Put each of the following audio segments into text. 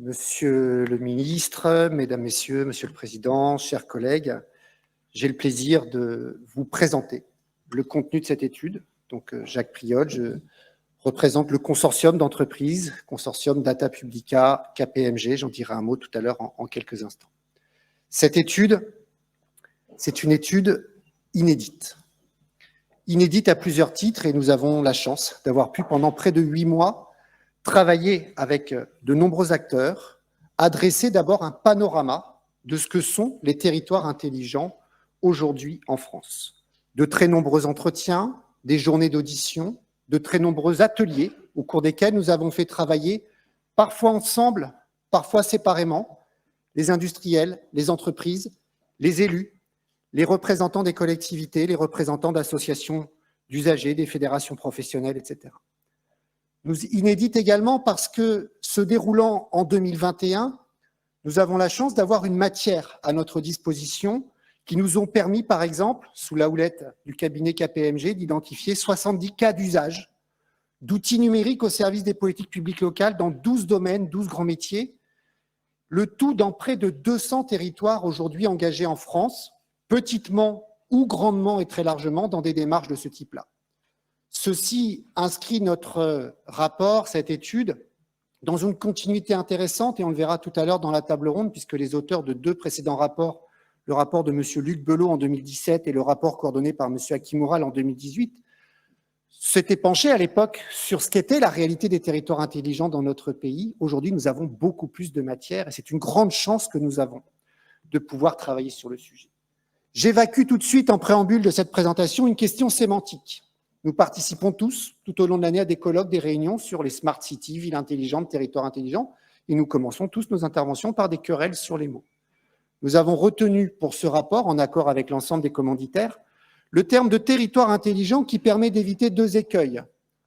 Monsieur le ministre, Mesdames, Messieurs, Monsieur le Président, chers collègues, j'ai le plaisir de vous présenter le contenu de cette étude. Donc, Jacques Priol, je représente le consortium d'entreprises, consortium Data Publica KPMG, j'en dirai un mot tout à l'heure en quelques instants. Cette étude, c'est une étude inédite. Inédite à plusieurs titres et nous avons la chance d'avoir pu pendant près de 8 mois travailler avec de nombreux acteurs, adresser d'abord un panorama de ce que sont les territoires intelligents aujourd'hui en France. De très nombreux entretiens, des journées d'audition, de très nombreux ateliers au cours desquels nous avons fait travailler, parfois ensemble, parfois séparément, les industriels, les entreprises, les élus, les représentants des collectivités, les représentants d'associations d'usagers, des fédérations professionnelles, etc. Inédite également parce que, se déroulant en 2021, nous avons la chance d'avoir une matière à notre disposition qui nous ont permis, par exemple, sous la houlette du cabinet KPMG, d'identifier 70 cas d'usage d'outils numériques au service des politiques publiques locales dans 12 domaines, 12 grands métiers, le tout dans près de 200 territoires aujourd'hui engagés en France, petitement ou grandement et très largement dans des démarches de ce type-là. Ceci inscrit notre rapport, cette étude, dans une continuité intéressante, et on le verra tout à l'heure dans la table ronde, puisque les auteurs de 2 précédents rapports, le rapport de M. Luc Belot en 2017 et le rapport coordonné par M. Akimoural en 2018, s'étaient penchés à l'époque sur ce qu'était la réalité des territoires intelligents dans notre pays. Aujourd'hui, nous avons beaucoup plus de matière, et c'est une grande chance que nous avons de pouvoir travailler sur le sujet. J'évacue tout de suite, en préambule de cette présentation, une question sémantique. Nous participons tous, tout au long de l'année, à des colloques, des réunions sur les smart cities, villes intelligentes, territoires intelligents, et nous commençons tous nos interventions par des querelles sur les mots. Nous avons retenu pour ce rapport, en accord avec l'ensemble des commanditaires, le terme de territoire intelligent qui permet d'éviter 2 écueils.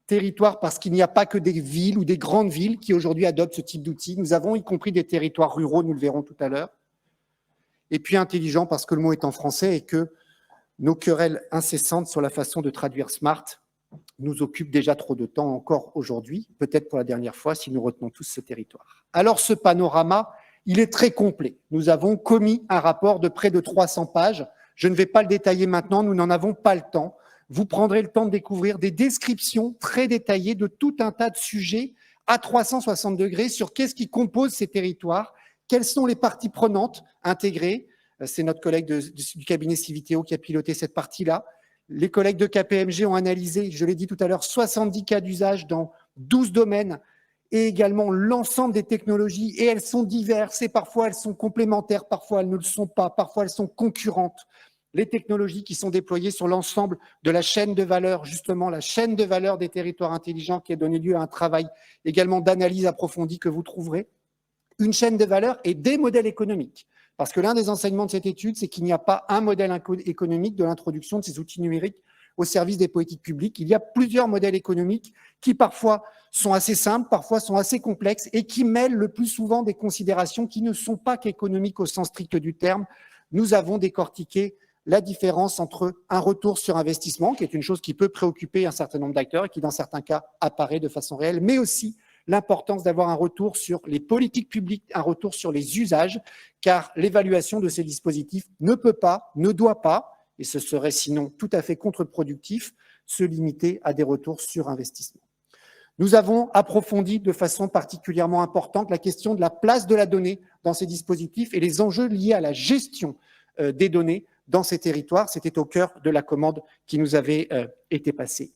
Territoire parce qu'il n'y a pas que des villes ou des grandes villes qui aujourd'hui adoptent ce type d'outils. Nous avons y compris des territoires ruraux, nous le verrons tout à l'heure. Et puis intelligent parce que le mot est en français et que nos querelles incessantes sur la façon de traduire smart nous occupent déjà trop de temps encore aujourd'hui, peut-être pour la dernière fois si nous retenons tous ce territoire. Alors ce panorama, il est très complet. Nous avons commis un rapport de près de 300 pages. Je ne vais pas le détailler maintenant, nous n'en avons pas le temps. Vous prendrez le temps de découvrir des descriptions très détaillées de tout un tas de sujets à 360 degrés sur qu'est-ce qui compose ces territoires, quelles sont les parties prenantes intégrées. C'est notre collègue du cabinet Civiteo qui a piloté cette partie-là. Les collègues de KPMG ont analysé, je l'ai dit tout à l'heure, 70 cas d'usage dans 12 domaines et également l'ensemble des technologies. Et elles sont diverses et parfois elles sont complémentaires, parfois elles ne le sont pas, parfois elles sont concurrentes. Les technologies qui sont déployées sur l'ensemble de la chaîne de valeur, justement la chaîne de valeur des territoires intelligents qui a donné lieu à un travail également d'analyse approfondie que vous trouverez. Une chaîne de valeur et des modèles économiques. Parce que l'un des enseignements de cette étude, c'est qu'il n'y a pas un modèle économique de l'introduction de ces outils numériques au service des politiques publiques. Il y a plusieurs modèles économiques qui parfois sont assez simples, parfois sont assez complexes et qui mêlent le plus souvent des considérations qui ne sont pas qu'économiques au sens strict du terme. Nous avons décortiqué la différence entre un retour sur investissement, qui est une chose qui peut préoccuper un certain nombre d'acteurs et qui, dans certains cas, apparaît de façon réelle, mais aussi l'importance d'avoir un retour sur les politiques publiques, un retour sur les usages, car l'évaluation de ces dispositifs ne peut pas, ne doit pas, et ce serait sinon tout à fait contre-productif, se limiter à des retours sur investissement. Nous avons approfondi de façon particulièrement importante la question de la place de la donnée dans ces dispositifs et les enjeux liés à la gestion des données dans ces territoires. C'était au cœur de la commande qui nous avait été passée.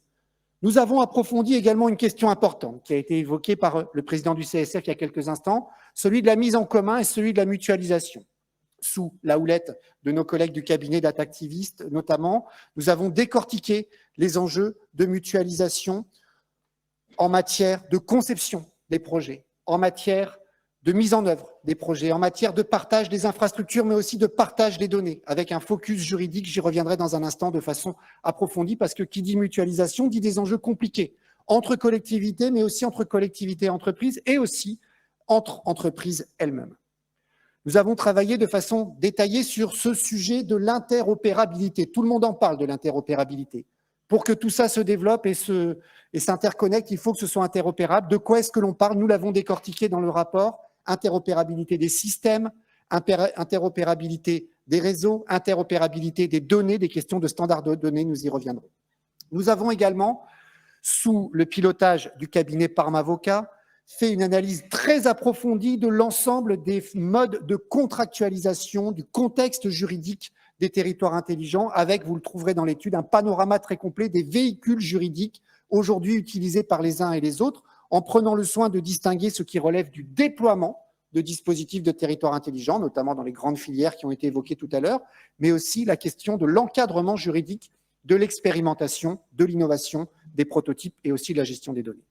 Nous avons approfondi également une question importante qui a été évoquée par le président du CSF il y a quelques instants, celui de la mise en commun et celui de la mutualisation. Sous la houlette de nos collègues du cabinet d'Atactiviste notamment, nous avons décortiqué les enjeux de mutualisation en matière de conception des projets, en matière de mise en œuvre des projets, en matière de partage des infrastructures, mais aussi de partage des données, avec un focus juridique, j'y reviendrai dans un instant de façon approfondie, parce que qui dit mutualisation dit des enjeux compliqués, entre collectivités, mais aussi entre collectivités et entreprises, et aussi entre entreprises elles-mêmes. Nous avons travaillé de façon détaillée sur ce sujet de l'interopérabilité. Tout le monde en parle de l'interopérabilité. Pour que tout ça se développe et s'interconnecte, il faut que ce soit interopérable. De quoi est-ce que l'on parle? Nous l'avons décortiqué dans le rapport interopérabilité des systèmes, interopérabilité des réseaux, interopérabilité des données, des questions de standards de données, nous y reviendrons. Nous avons également, sous le pilotage du cabinet Parmavocat, fait une analyse très approfondie de l'ensemble des modes de contractualisation, du contexte juridique des territoires intelligents, avec, vous le trouverez dans l'étude, un panorama très complet des véhicules juridiques aujourd'hui utilisés par les uns et les autres, en prenant le soin de distinguer ce qui relève du déploiement de dispositifs de territoires intelligents, notamment dans les grandes filières qui ont été évoquées tout à l'heure, mais aussi la question de l'encadrement juridique, de l'expérimentation, de l'innovation, des prototypes et aussi de la gestion des données.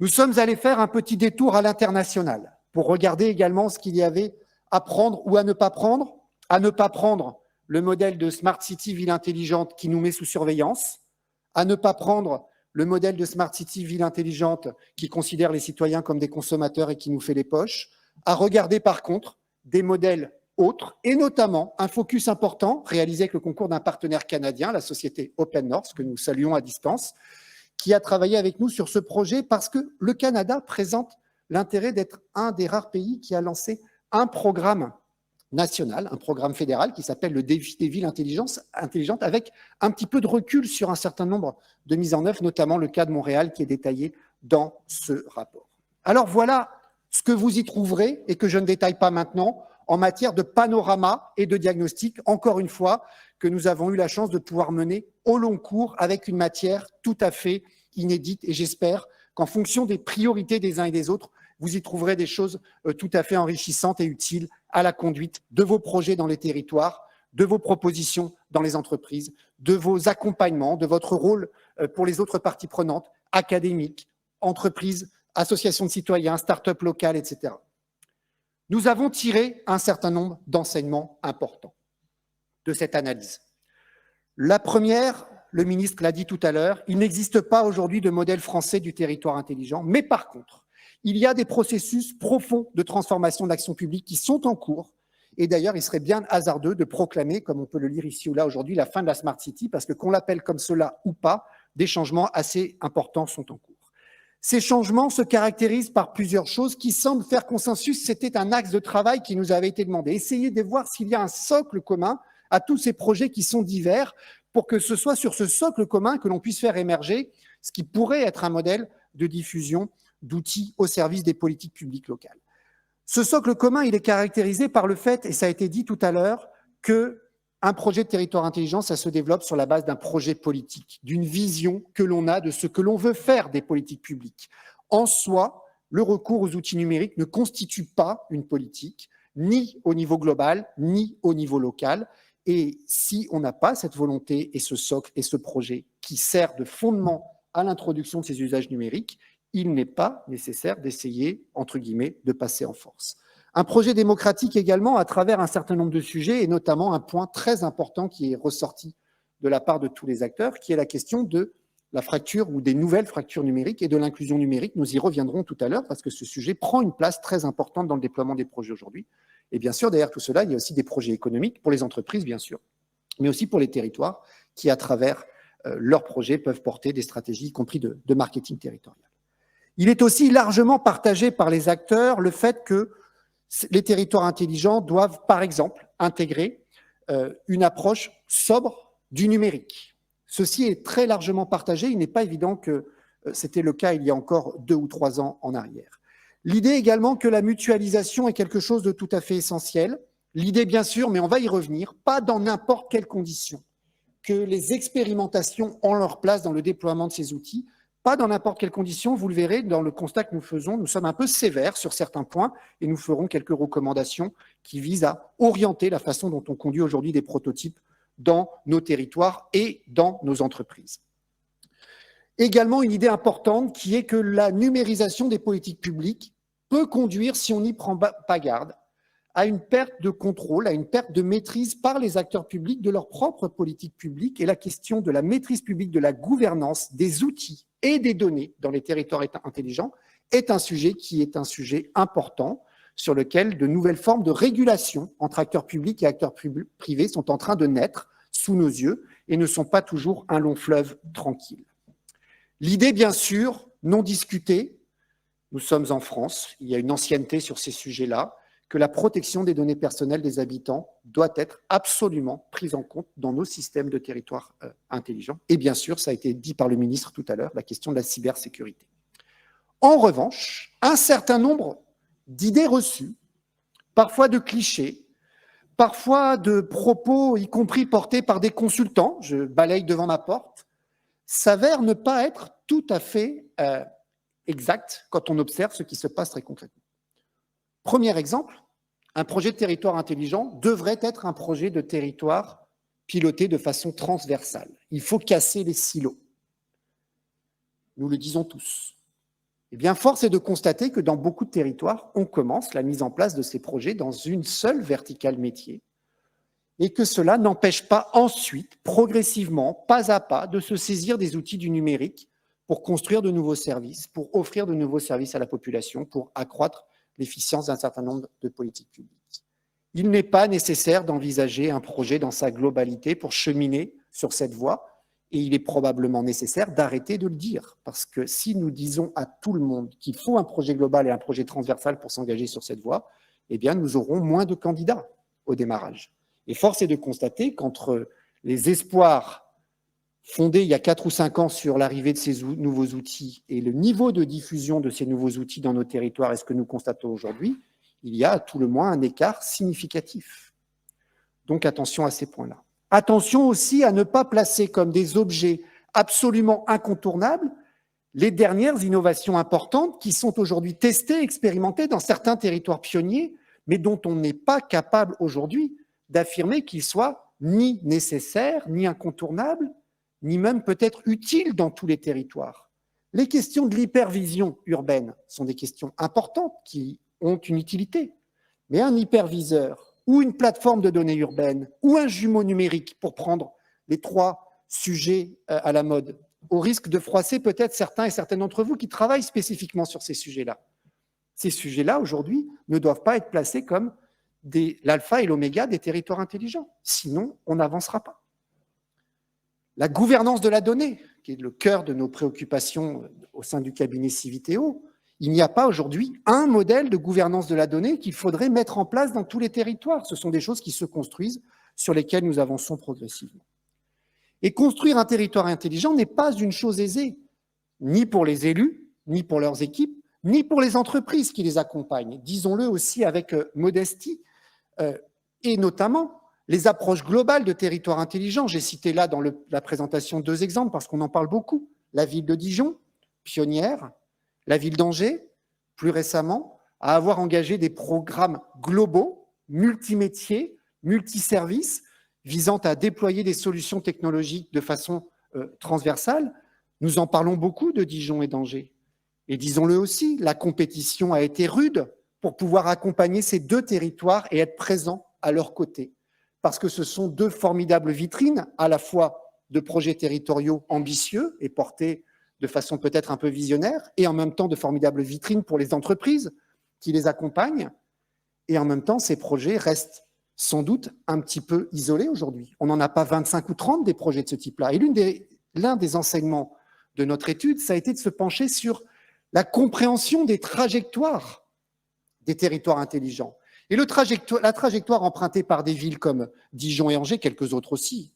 Nous sommes allés faire un petit détour à l'international pour regarder également ce qu'il y avait à prendre ou à ne pas prendre. À ne pas prendre le modèle de Smart City ville intelligente qui nous met sous surveillance, à ne pas prendre le modèle de Smart City ville intelligente qui considère les citoyens comme des consommateurs et qui nous fait les poches, à regarder par contre des modèles autres, et notamment un focus important réalisé avec le concours d'un partenaire canadien, la société Open North, que nous saluons à distance, qui a travaillé avec nous sur ce projet parce que le Canada présente l'intérêt d'être un des rares pays qui a lancé un programme national, un programme fédéral qui s'appelle le défi des villes intelligentes, avec un petit peu de recul sur un certain nombre de mises en œuvre, notamment le cas de Montréal qui est détaillé dans ce rapport. Alors voilà ce que vous y trouverez et que je ne détaille pas maintenant en matière de panorama et de diagnostic, encore une fois, que nous avons eu la chance de pouvoir mener au long cours avec une matière tout à fait inédite. Et j'espère qu'en fonction des priorités des uns et des autres, vous y trouverez des choses tout à fait enrichissantes et utiles à la conduite de vos projets dans les territoires, de vos propositions dans les entreprises, de vos accompagnements, de votre rôle pour les autres parties prenantes, académiques, entreprises, associations de citoyens, start-up locales, etc. Nous avons tiré un certain nombre d'enseignements importants de cette analyse. La première, le ministre l'a dit tout à l'heure, il n'existe pas aujourd'hui de modèle français du territoire intelligent, mais par contre, il y a des processus profonds de transformation de l'action publique qui sont en cours. Et d'ailleurs, il serait bien hasardeux de proclamer, comme on peut le lire ici ou là aujourd'hui, la fin de la Smart City, parce que qu'on l'appelle comme cela ou pas, des changements assez importants sont en cours. Ces changements se caractérisent par plusieurs choses qui semblent faire consensus. C'était un axe de travail qui nous avait été demandé. Essayez de voir s'il y a un socle commun à tous ces projets qui sont divers pour que ce soit sur ce socle commun que l'on puisse faire émerger ce qui pourrait être un modèle de diffusion d'outils au service des politiques publiques locales. Ce socle commun, il est caractérisé par le fait, et ça a été dit tout à l'heure, qu'un projet de territoire intelligent, ça se développe sur la base d'un projet politique, d'une vision que l'on a de ce que l'on veut faire des politiques publiques. En soi, le recours aux outils numériques ne constitue pas une politique, ni au niveau global, ni au niveau local. Et si on n'a pas cette volonté et ce socle et ce projet qui sert de fondement à l'introduction de ces usages numériques, il n'est pas nécessaire d'essayer, entre guillemets, de passer en force. Un projet démocratique également à travers un certain nombre de sujets, et notamment un point très important qui est ressorti de la part de tous les acteurs, qui est la question de la fracture ou des nouvelles fractures numériques et de l'inclusion numérique. Nous y reviendrons tout à l'heure parce que ce sujet prend une place très importante dans le déploiement des projets aujourd'hui. Et bien sûr, derrière tout cela, il y a aussi des projets économiques pour les entreprises, bien sûr, mais aussi pour les territoires qui, à travers leurs projets, peuvent porter des stratégies, y compris de marketing territorial. Il est aussi largement partagé par les acteurs le fait que les territoires intelligents doivent, par exemple, intégrer une approche sobre du numérique. Ceci est très largement partagé. Il n'est pas évident que c'était le cas il y a encore 2 ou 3 ans en arrière. L'idée également que la mutualisation est quelque chose de tout à fait essentiel. L'idée, bien sûr, mais on va y revenir, pas dans n'importe quelles conditions, que les expérimentations ont leur place dans le déploiement de ces outils, pas dans n'importe quelles conditions, vous le verrez dans le constat que nous faisons, nous sommes un peu sévères sur certains points et nous ferons quelques recommandations qui visent à orienter la façon dont on conduit aujourd'hui des prototypes dans nos territoires et dans nos entreprises. Également une idée importante qui est que la numérisation des politiques publiques peut conduire, si on n'y prend pas garde, à une perte de contrôle, à une perte de maîtrise par les acteurs publics de leur propre politique publique, et la question de la maîtrise publique, de la gouvernance, des outils et des données dans les territoires intelligents est un sujet qui est un sujet important sur lequel de nouvelles formes de régulation entre acteurs publics et acteurs privés sont en train de naître sous nos yeux et ne sont pas toujours un long fleuve tranquille. L'idée, bien sûr, non discutée, nous sommes en France, il y a une ancienneté sur ces sujets-là, que la protection des données personnelles des habitants doit être absolument prise en compte dans nos systèmes de territoire intelligents. Et bien sûr, ça a été dit par le ministre tout à l'heure, la question de la cybersécurité. En revanche, un certain nombre d'idées reçues, parfois de clichés, parfois de propos, y compris portés par des consultants, je balaye devant ma porte, s'avèrent ne pas être tout à fait exactes quand on observe ce qui se passe très concrètement. Premier exemple, un projet de territoire intelligent devrait être un projet de territoire piloté de façon transversale. Il faut casser les silos. Nous le disons tous. Eh bien, force est de constater que dans beaucoup de territoires, on commence la mise en place de ces projets dans une seule verticale métier et que cela n'empêche pas ensuite, progressivement, pas à pas, de se saisir des outils du numérique pour construire de nouveaux services, pour offrir de nouveaux services à la population, pour accroître l'efficience d'un certain nombre de politiques publiques. Il n'est pas nécessaire d'envisager un projet dans sa globalité pour cheminer sur cette voie, et il est probablement nécessaire d'arrêter de le dire, parce que si nous disons à tout le monde qu'il faut un projet global et un projet transversal pour s'engager sur cette voie, eh bien nous aurons moins de candidats au démarrage. Et force est de constater qu'entre les espoirs fondés il y a 4 ou 5 ans sur l'arrivée de ces nouveaux outils et le niveau de diffusion de ces nouveaux outils dans nos territoires et ce que nous constatons aujourd'hui, il y a à tout le moins un écart significatif. Donc attention à ces points-là. Attention aussi à ne pas placer comme des objets absolument incontournables les dernières innovations importantes qui sont aujourd'hui testées, expérimentées dans certains territoires pionniers, mais dont on n'est pas capable aujourd'hui d'affirmer qu'ils soient ni nécessaires, ni incontournables, ni même peut-être utiles dans tous les territoires. Les questions de l'hypervision urbaine sont des questions importantes qui ont une utilité, mais un hyperviseur ou une plateforme de données urbaines ou un jumeau numérique, pour prendre les 3 sujets à la mode, au risque de froisser peut-être certains et certaines d'entre vous qui travaillent spécifiquement sur ces sujets-là. Ces sujets-là, aujourd'hui, ne doivent pas être placés comme l'alpha et l'oméga des territoires intelligents. Sinon, on n'avancera pas. La gouvernance de la donnée, qui est le cœur de nos préoccupations au sein du cabinet Civiteo, il n'y a pas aujourd'hui un modèle de gouvernance de la donnée qu'il faudrait mettre en place dans tous les territoires. Ce sont des choses qui se construisent, sur lesquelles nous avançons progressivement. Et construire un territoire intelligent n'est pas une chose aisée, ni pour les élus, ni pour leurs équipes, ni pour les entreprises qui les accompagnent. Disons-le aussi avec modestie, et notamment les approches globales de territoire intelligent. J'ai cité là dans la présentation 2 exemples parce qu'on en parle beaucoup. La ville de Dijon, pionnière, la ville d'Angers, plus récemment, à avoir engagé des programmes globaux, multimétiers, multiservices, visant à déployer des solutions technologiques de façon transversale. Nous en parlons beaucoup de Dijon et d'Angers. Et disons-le aussi, la compétition a été rude pour pouvoir accompagner ces 2 territoires et être présent à leur côté. Parce que ce sont 2 formidables vitrines, à la fois de projets territoriaux ambitieux et portés de façon peut-être un peu visionnaire, et en même temps de formidables vitrines pour les entreprises qui les accompagnent. Et en même temps, ces projets restent sans doute un petit peu isolés aujourd'hui. On n'en a pas 25 ou 30 des projets de ce type-là. Et l'un des enseignements de notre étude, ça a été de se pencher sur la compréhension des trajectoires des territoires intelligents. Et la trajectoire empruntée par des villes comme Dijon et Angers, quelques autres aussi,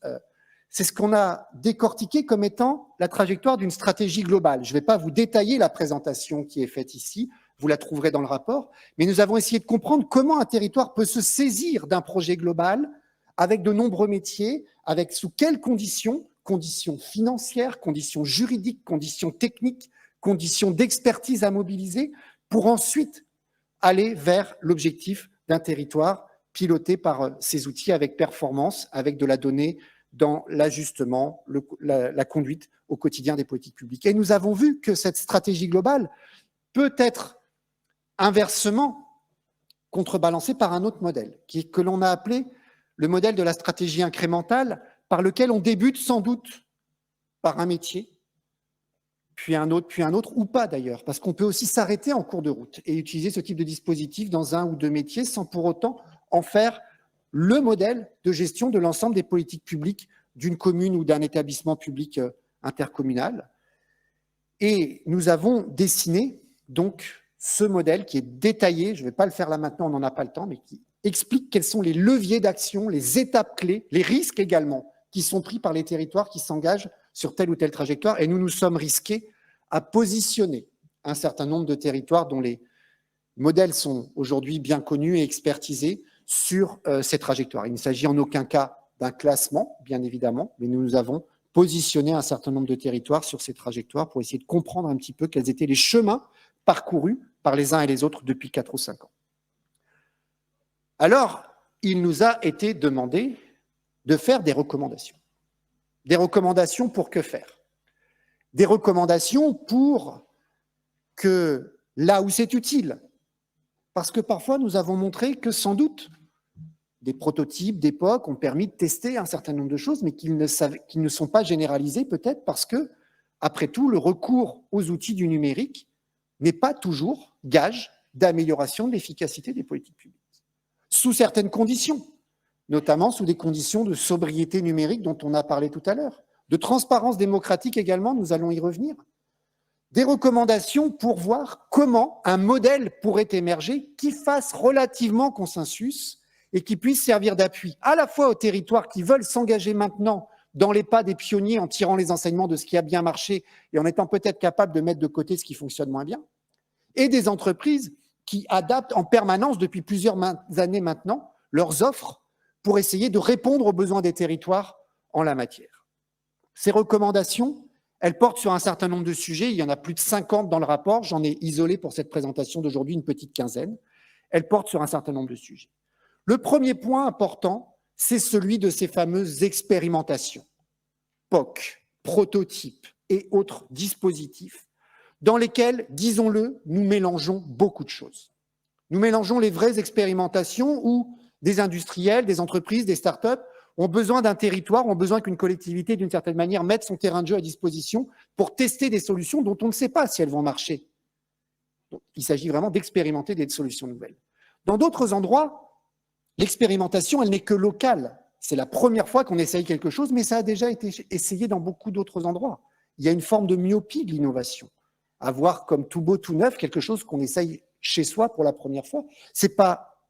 c'est ce qu'on a décortiqué comme étant la trajectoire d'une stratégie globale. Je ne vais pas vous détailler la présentation qui est faite ici, vous la trouverez dans le rapport, mais nous avons essayé de comprendre comment un territoire peut se saisir d'un projet global avec de nombreux métiers, avec sous quelles conditions, conditions financières, conditions juridiques, conditions techniques, conditions d'expertise à mobiliser, pour ensuite aller vers l'objectif d'un territoire piloté par ces outils avec performance, avec de la donnée dans l'ajustement, la conduite au quotidien des politiques publiques. Et nous avons vu que cette stratégie globale peut être inversement contrebalancée par un autre modèle, que l'on a appelé le modèle de la stratégie incrémentale, par lequel on débute sans doute par un métier, puis un autre, ou pas d'ailleurs, parce qu'on peut aussi s'arrêter en cours de route et utiliser ce type de dispositif dans 1 ou 2 métiers sans pour autant en faire le modèle de gestion de l'ensemble des politiques publiques d'une commune ou d'un établissement public intercommunal. Et nous avons dessiné donc ce modèle qui est détaillé, je ne vais pas le faire là maintenant, on n'en a pas le temps, mais qui explique quels sont les leviers d'action, les étapes clés, les risques également qui sont pris par les territoires qui s'engagent sur telle ou telle trajectoire. Et nous nous sommes risqués à positionner un certain nombre de territoires dont les modèles sont aujourd'hui bien connus et expertisés sur ces trajectoires. Il ne s'agit en aucun cas d'un classement, bien évidemment, mais nous avons positionné un certain nombre de territoires sur ces trajectoires pour essayer de comprendre un petit peu quels étaient les chemins parcourus par les uns et les autres depuis 4 ou 5 ans. Alors, il nous a été demandé de faire des recommandations. Des recommandations pour que faire? Des recommandations pour que, là où c'est utile, parce que parfois nous avons montré que sans doute des prototypes d'époque ont permis de tester un certain nombre de choses, mais qu'ils ne sont pas généralisés peut-être parce que, après tout, le recours aux outils du numérique n'est pas toujours gage d'amélioration de l'efficacité des politiques publiques. Sous certaines conditions, notamment sous des conditions de sobriété numérique dont on a parlé tout à l'heure, de transparence démocratique également, nous allons y revenir, des recommandations pour voir comment un modèle pourrait émerger qui fasse relativement consensus et qui puisse servir d'appui à la fois aux territoires qui veulent s'engager maintenant dans les pas des pionniers en tirant les enseignements de ce qui a bien marché et en étant peut-être capables de mettre de côté ce qui fonctionne moins bien, et des entreprises qui adaptent en permanence depuis plusieurs années maintenant leurs offres pour essayer de répondre aux besoins des territoires en la matière. Ces recommandations, elles portent sur un certain nombre de sujets, il y en a plus de 50 dans le rapport, j'en ai isolé pour cette présentation d'aujourd'hui une petite quinzaine. Elles portent sur un certain nombre de sujets. Le premier point important, c'est celui de ces fameuses expérimentations, POC, prototypes et autres dispositifs, dans lesquels, disons-le, nous mélangeons beaucoup de choses. Nous mélangeons les vraies expérimentations où des industriels, des entreprises, des startups ont besoin d'un territoire, ont besoin qu'une collectivité, d'une certaine manière, mette son terrain de jeu à disposition pour tester des solutions dont on ne sait pas si elles vont marcher. Donc, il s'agit vraiment d'expérimenter des solutions nouvelles. Dans d'autres endroits, l'expérimentation, elle n'est que locale. C'est la première fois qu'on essaye quelque chose, mais ça a déjà été essayé dans beaucoup d'autres endroits. Il y a une forme de myopie de l'innovation. Avoir comme tout beau, tout neuf, quelque chose qu'on essaye chez soi pour la première fois. Ce n'est pas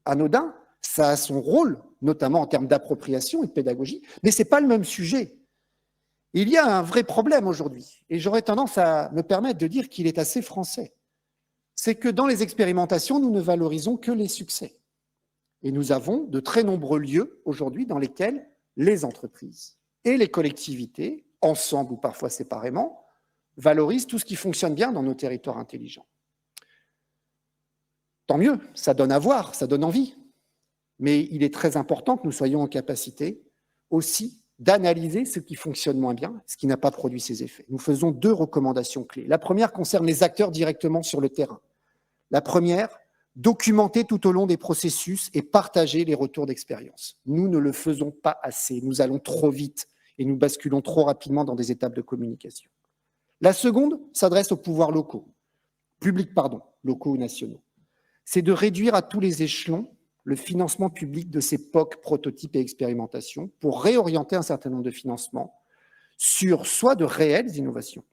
anodin, ça a son rôle, notamment en termes d'appropriation et de pédagogie, mais ce n'est pas le même sujet. Il y a un vrai problème aujourd'hui, et j'aurais tendance à me permettre de dire qu'il est assez français. C'est que dans les expérimentations, nous ne valorisons que les succès. Et nous avons de très nombreux lieux aujourd'hui dans lesquels les entreprises et les collectivités, ensemble ou parfois séparément, valorisent tout ce qui fonctionne bien dans nos territoires intelligents. Tant mieux, ça donne à voir, ça donne envie. Mais il est très important que nous soyons en capacité aussi d'analyser ce qui fonctionne moins bien, ce qui n'a pas produit ses effets. Nous faisons 2 recommandations clés. La première concerne les acteurs directement sur le terrain. La première, documenter tout au long des processus et partager les retours d'expérience. Nous ne le faisons pas assez, nous allons trop vite et nous basculons trop rapidement dans des étapes de communication. La seconde s'adresse aux pouvoirs locaux, locaux ou nationaux. C'est de réduire à tous les échelons le financement public de ces POC, prototypes et expérimentations, pour réorienter un certain nombre de financements sur soit de réelles innovations,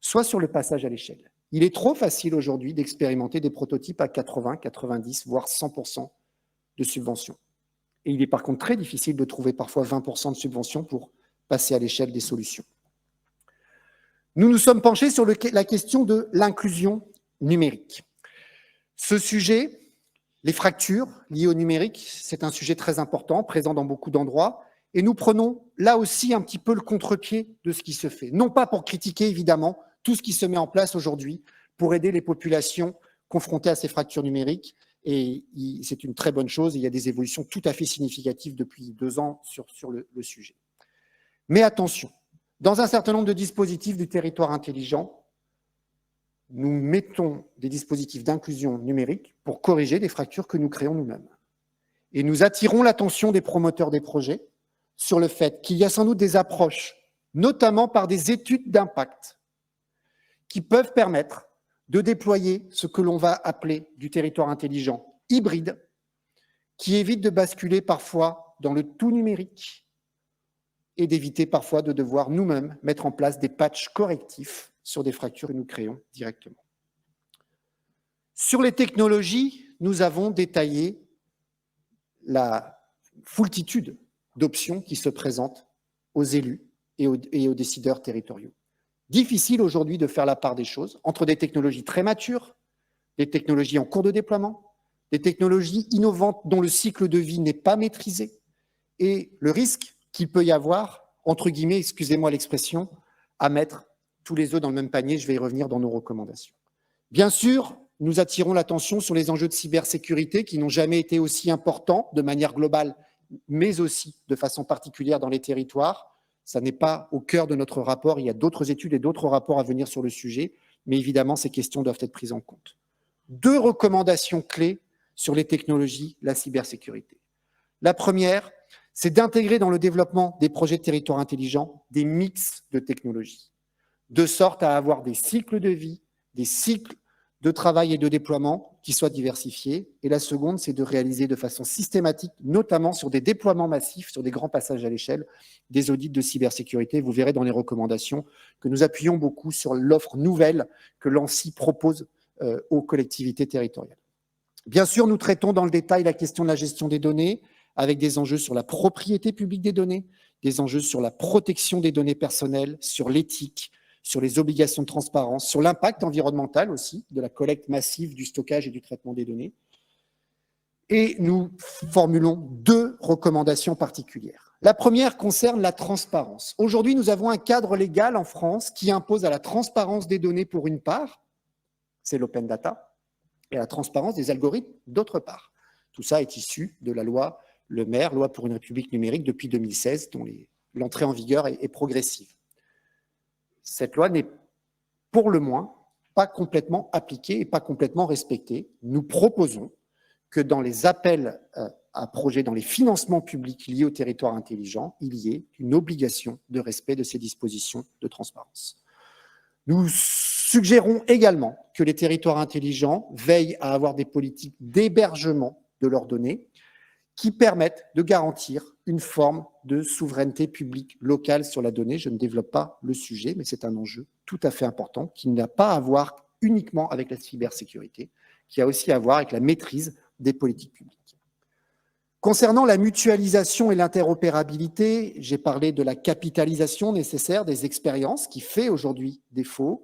soit sur le passage à l'échelle. Il est trop facile aujourd'hui d'expérimenter des prototypes à 80, 90, voire 100% de subventions. Et il est par contre très difficile de trouver parfois 20% de subventions pour passer à l'échelle des solutions. Nous nous sommes penchés sur la question de l'inclusion numérique. Ce sujet, les fractures liées au numérique, c'est un sujet très important, présent dans beaucoup d'endroits, et nous prenons là aussi un petit peu le contre-pied de ce qui se fait. Non pas pour critiquer, évidemment, tout ce qui se met en place aujourd'hui pour aider les populations confrontées à ces fractures numériques, et c'est une très bonne chose, et il y a des évolutions tout à fait significatives depuis 2 ans sur le sujet. Mais attention, dans un certain nombre de dispositifs du territoire intelligent, nous mettons des dispositifs d'inclusion numérique pour corriger des fractures que nous créons nous-mêmes. Et nous attirons l'attention des promoteurs des projets sur le fait qu'il y a sans doute des approches, notamment par des études d'impact, qui peuvent permettre de déployer ce que l'on va appeler du territoire intelligent hybride, qui évite de basculer parfois dans le tout numérique et d'éviter parfois de devoir nous-mêmes mettre en place des patchs correctifs sur des fractures que nous créons directement. Sur les technologies, nous avons détaillé la foultitude d'options qui se présentent aux élus et aux décideurs territoriaux. Difficile aujourd'hui de faire la part des choses entre des technologies très matures, des technologies en cours de déploiement, des technologies innovantes dont le cycle de vie n'est pas maîtrisé et le risque qu'il peut y avoir, entre guillemets, excusez-moi l'expression, à mettre tous les œufs dans le même panier. Je vais y revenir dans nos recommandations. Bien sûr, nous attirons l'attention sur les enjeux de cybersécurité qui n'ont jamais été aussi importants de manière globale, mais aussi de façon particulière dans les territoires. Ça n'est pas au cœur de notre rapport. Il y a d'autres études et d'autres rapports à venir sur le sujet, mais évidemment, ces questions doivent être prises en compte. 2 recommandations clés sur les technologies, la cybersécurité. La première, c'est d'intégrer dans le développement des projets de territoire intelligents des mix de technologies, de sorte à avoir des cycles de vie, des cycles de travail et de déploiement qui soient diversifiés. Et la seconde, c'est de réaliser de façon systématique, notamment sur des déploiements massifs, sur des grands passages à l'échelle, des audits de cybersécurité. Vous verrez dans les recommandations que nous appuyons beaucoup sur l'offre nouvelle que l'ANSSI propose aux collectivités territoriales. Bien sûr, nous traitons dans le détail la question de la gestion des données, avec des enjeux sur la propriété publique des données, des enjeux sur la protection des données personnelles, sur l'éthique, sur les obligations de transparence, sur l'impact environnemental aussi, de la collecte massive, du stockage et du traitement des données. Et nous formulons 2 recommandations particulières. La première concerne la transparence. Aujourd'hui, nous avons un cadre légal en France qui impose à la transparence des données pour une part, c'est l'open data, et à la transparence des algorithmes d'autre part. Tout ça est issu de la loi Le Maire, loi pour une République numérique depuis 2016, dont l'entrée en vigueur est progressive. Cette loi n'est pour le moins pas complètement appliquée et pas complètement respectée. Nous proposons que dans les appels à projets, dans les financements publics liés au territoire intelligent, il y ait une obligation de respect de ces dispositions de transparence. Nous suggérons également que les territoires intelligents veillent à avoir des politiques d'hébergement de leurs données qui permettent de garantir une forme de souveraineté publique locale sur la donnée. Je ne développe pas le sujet, mais c'est un enjeu tout à fait important qui n'a pas à voir uniquement avec la cybersécurité, qui a aussi à voir avec la maîtrise des politiques publiques. Concernant la mutualisation et l'interopérabilité, j'ai parlé de la capitalisation nécessaire des expériences qui fait aujourd'hui défaut.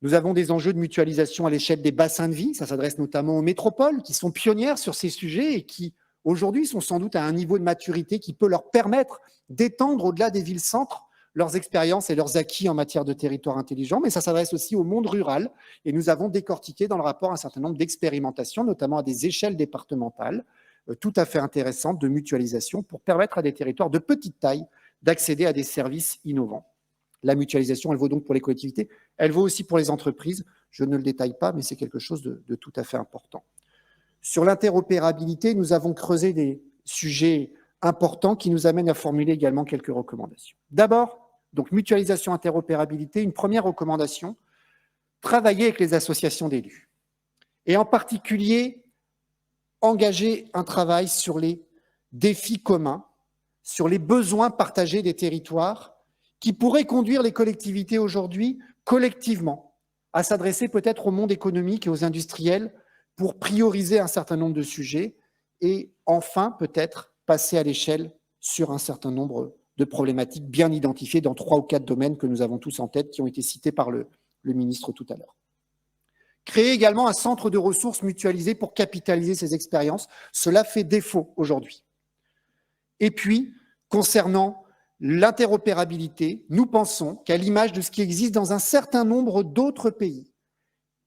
Nous avons des enjeux de mutualisation à l'échelle des bassins de vie, ça s'adresse notamment aux métropoles qui sont pionnières sur ces sujets et qui aujourd'hui sont sans doute à un niveau de maturité qui peut leur permettre d'étendre au-delà des villes-centres leurs expériences et leurs acquis en matière de territoire intelligent, mais ça s'adresse aussi au monde rural. Et nous avons décortiqué dans le rapport un certain nombre d'expérimentations, notamment à des échelles départementales, tout à fait intéressantes de mutualisation pour permettre à des territoires de petite taille d'accéder à des services innovants. La mutualisation, elle vaut donc pour les collectivités, elle vaut aussi pour les entreprises. Je ne le détaille pas, mais c'est quelque chose de tout à fait important. Sur l'interopérabilité, nous avons creusé des sujets importants qui nous amènent à formuler également quelques recommandations. D'abord, donc mutualisation, interopérabilité, une première recommandation, travailler avec les associations d'élus. Et en particulier, engager un travail sur les défis communs, sur les besoins partagés des territoires qui pourraient conduire les collectivités aujourd'hui collectivement à s'adresser peut-être au monde économique et aux industriels pour prioriser un certain nombre de sujets et enfin peut-être passer à l'échelle sur un certain nombre de problématiques bien identifiées dans 3 ou 4 domaines que nous avons tous en tête, qui ont été cités par le ministre tout à l'heure. Créer également un centre de ressources mutualisé pour capitaliser ces expériences, cela fait défaut aujourd'hui. Et puis, concernant l'interopérabilité, nous pensons qu'à l'image de ce qui existe dans un certain nombre d'autres pays,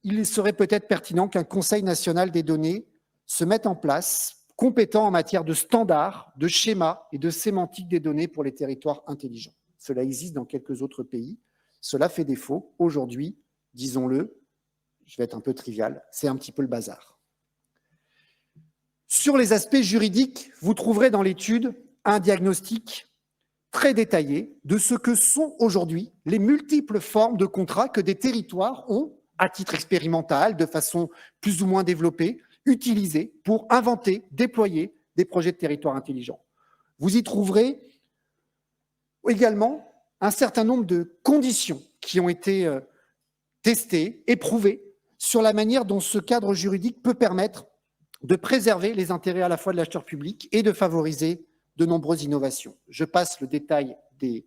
il serait peut-être pertinent qu'un Conseil national des données se mette en place, compétent en matière de standards, de schémas et de sémantique des données pour les territoires intelligents. Cela existe dans quelques autres pays. Cela fait défaut. Aujourd'hui, disons-le, je vais être un peu trivial, c'est un petit peu le bazar. Sur les aspects juridiques, vous trouverez dans l'étude un diagnostic très détaillé de ce que sont aujourd'hui les multiples formes de contrats que des territoires ont à titre expérimental, de façon plus ou moins développée, utilisés pour inventer, déployer des projets de territoire intelligents. Vous y trouverez également un certain nombre de conditions qui ont été testées, éprouvées, sur la manière dont ce cadre juridique peut permettre de préserver les intérêts à la fois de l'acheteur public et de favoriser de nombreuses innovations. Je passe le détail des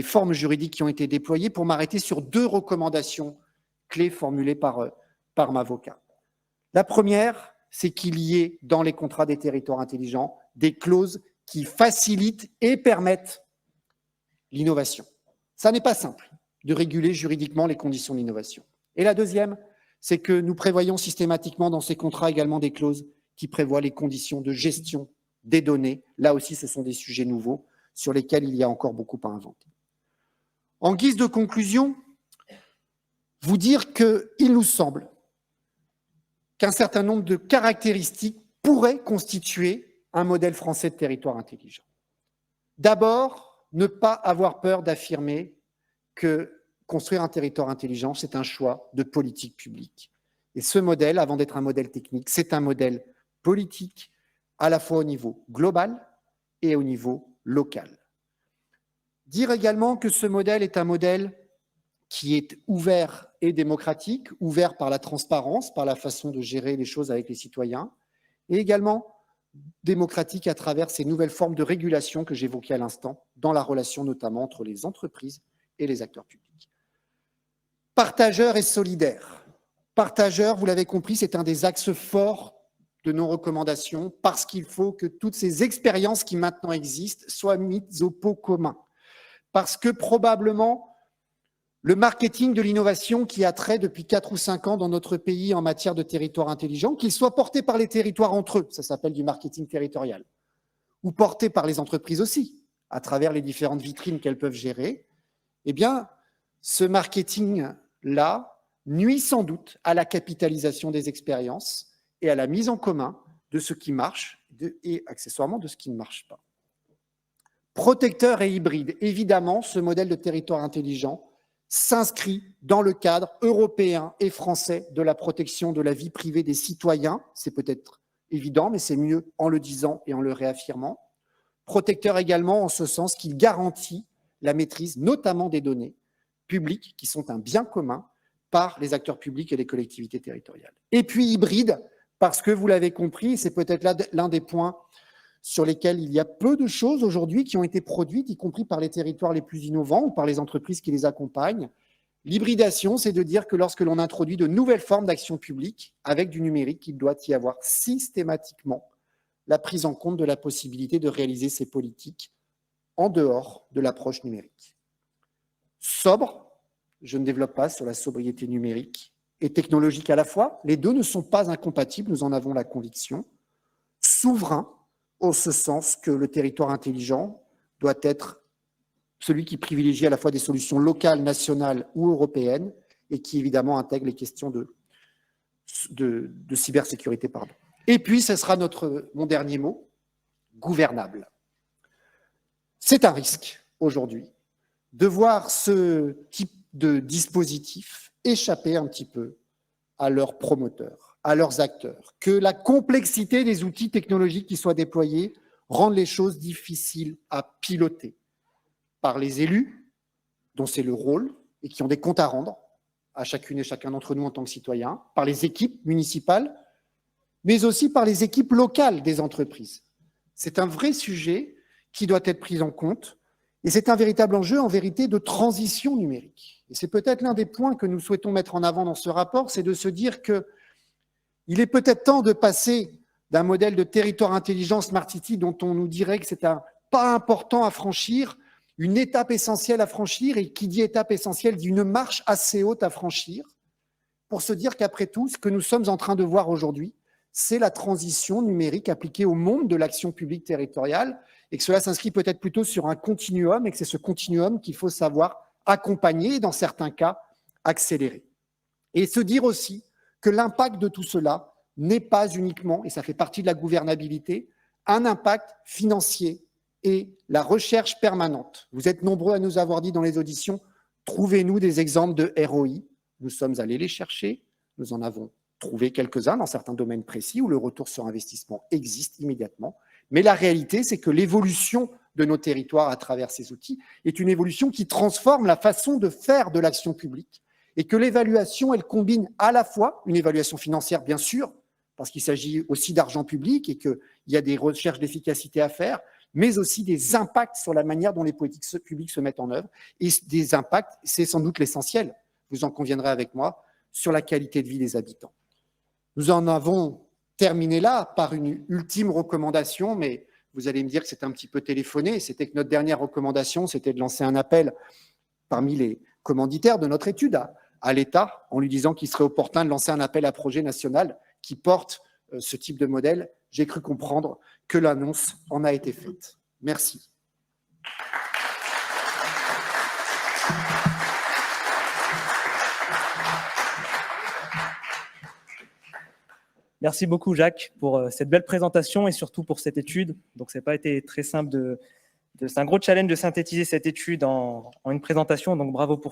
formes juridiques qui ont été déployées pour m'arrêter sur 2 recommandations clés formulées par Mavocat. La première, c'est qu'il y ait dans les contrats des territoires intelligents des clauses qui facilitent et permettent l'innovation. Ça n'est pas simple de réguler juridiquement les conditions d'innovation. Et la deuxième, c'est que nous prévoyons systématiquement dans ces contrats également des clauses qui prévoient les conditions de gestion des données. Là aussi, ce sont des sujets nouveaux sur lesquels il y a encore beaucoup à inventer. En guise de conclusion, vous dire qu'il nous semble qu'un certain nombre de caractéristiques pourraient constituer un modèle français de territoire intelligent. D'abord, ne pas avoir peur d'affirmer que construire un territoire intelligent, c'est un choix de politique publique. Et ce modèle, avant d'être un modèle technique, c'est un modèle politique, à la fois au niveau global et au niveau local. Dire également que ce modèle est un modèle qui est ouvert et démocratique, ouvert par la transparence, par la façon de gérer les choses avec les citoyens, et également démocratique à travers ces nouvelles formes de régulation que j'évoquais à l'instant, dans la relation notamment entre les entreprises et les acteurs publics. Partageur et solidaire. Partageur, vous l'avez compris, c'est un des axes forts de nos recommandations, parce qu'il faut que toutes ces expériences qui maintenant existent soient mises au pot commun. Parce que probablement, le marketing de l'innovation qui a trait depuis 4 ou 5 ans dans notre pays en matière de territoire intelligent, qu'il soit porté par les territoires entre eux, ça s'appelle du marketing territorial, ou porté par les entreprises aussi, à travers les différentes vitrines qu'elles peuvent gérer, eh bien, ce marketing-là nuit sans doute à la capitalisation des expériences et à la mise en commun de ce qui marche et accessoirement de ce qui ne marche pas. Protecteur et hybride, évidemment, ce modèle de territoire intelligent s'inscrit dans le cadre européen et français de la protection de la vie privée des citoyens. C'est peut-être évident, mais c'est mieux en le disant et en le réaffirmant. Protecteur également en ce sens qu'il garantit la maîtrise, notamment des données publiques, qui sont un bien commun par les acteurs publics et les collectivités territoriales. Et puis hybride, parce que vous l'avez compris, c'est peut-être là l'un des points sur lesquels il y a peu de choses aujourd'hui qui ont été produites, y compris par les territoires les plus innovants ou par les entreprises qui les accompagnent. L'hybridation, c'est de dire que lorsque l'on introduit de nouvelles formes d'action publique avec du numérique, il doit y avoir systématiquement la prise en compte de la possibilité de réaliser ces politiques en dehors de l'approche numérique. Sobre, je ne développe pas sur la sobriété numérique et technologique à la fois. Les deux ne sont pas incompatibles, nous en avons la conviction. Souverain, en ce sens que le territoire intelligent doit être celui qui privilégie à la fois des solutions locales, nationales ou européennes et qui évidemment intègre les questions de cybersécurité. Et puis, ce sera mon dernier mot, gouvernable. C'est un risque aujourd'hui de voir ce type de dispositif échapper un petit peu à leurs promoteurs, à leurs acteurs, que la complexité des outils technologiques qui soient déployés rende les choses difficiles à piloter par les élus, dont c'est le rôle, et qui ont des comptes à rendre à chacune et chacun d'entre nous en tant que citoyens, par les équipes municipales, mais aussi par les équipes locales des entreprises. C'est un vrai sujet qui doit être pris en compte, et c'est un véritable enjeu, en vérité, de transition numérique. Et c'est peut-être l'un des points que nous souhaitons mettre en avant dans ce rapport, c'est de se dire qu'il est peut-être temps de passer d'un modèle de territoire intelligent Smart City dont on nous dirait que c'est un pas important à franchir, une étape essentielle à franchir, et qui dit étape essentielle dit une marche assez haute à franchir, pour se dire qu'après tout, ce que nous sommes en train de voir aujourd'hui, c'est la transition numérique appliquée au monde de l'action publique territoriale, et que cela s'inscrit peut-être plutôt sur un continuum, et que c'est ce continuum qu'il faut savoir accompagner et, dans certains cas, accélérer. Et se dire aussi que l'impact de tout cela n'est pas uniquement, et ça fait partie de la gouvernabilité, un impact financier et la recherche permanente. Vous êtes nombreux à nous avoir dit dans les auditions, trouvez-nous des exemples de ROI. Nous sommes allés les chercher, nous en avons trouvé quelques-uns dans certains domaines précis où le retour sur investissement existe immédiatement. Mais la réalité, c'est que l'évolution de nos territoires à travers ces outils est une évolution qui transforme la façon de faire de l'action publique et que l'évaluation, elle combine à la fois une évaluation financière, bien sûr, parce qu'il s'agit aussi d'argent public et qu'il y a des recherches d'efficacité à faire, mais aussi des impacts sur la manière dont les politiques publiques se mettent en œuvre. Et des impacts, c'est sans doute l'essentiel, vous en conviendrez avec moi, sur la qualité de vie des habitants. Nous en avons terminé là par une ultime recommandation, mais vous allez me dire que c'est un petit peu téléphoné. C'était que notre dernière recommandation, c'était de lancer un appel parmi les commanditaires de notre étude à l'État, en lui disant qu'il serait opportun de lancer un appel à projet national qui porte ce type de modèle. J'ai cru comprendre que l'annonce en a été faite. Merci. Merci beaucoup, Jacques, pour cette belle présentation et surtout pour cette étude. Donc, ça n'a pas été très simple c'est un gros challenge de synthétiser cette étude en une présentation. Donc, bravo pour